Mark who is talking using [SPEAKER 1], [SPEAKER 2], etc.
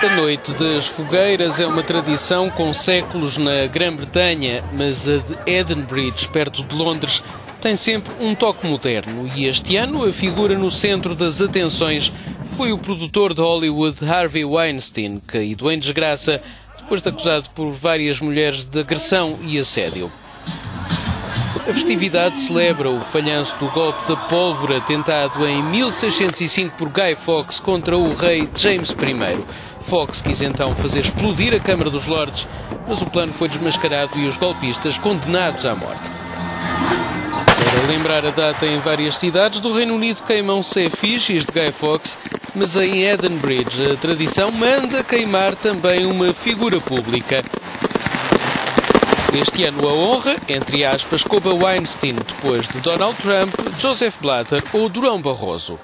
[SPEAKER 1] A noite das fogueiras é uma tradição com séculos na Grã-Bretanha, mas a de Edenbridge, perto de Londres, tem sempre um toque moderno e este ano a figura no centro das atenções foi o produtor de Hollywood Harvey Weinstein, caído em desgraça depois de acusado por várias mulheres de agressão e assédio. A festividade celebra o falhanço do golpe da pólvora tentado em 1605 por Guy Fawkes contra o rei James I. Fawkes quis então fazer explodir a Câmara dos Lordes, mas o plano foi desmascarado e os golpistas condenados à morte. Para lembrar a data, em várias cidades do Reino Unido queimam-se efígies de Guy Fawkes, mas em Edenbridge a tradição manda queimar também uma figura pública. Este ano a honra, entre aspas, coube a Weinstein, depois de Donald Trump, Joseph Blatter ou Durão Barroso.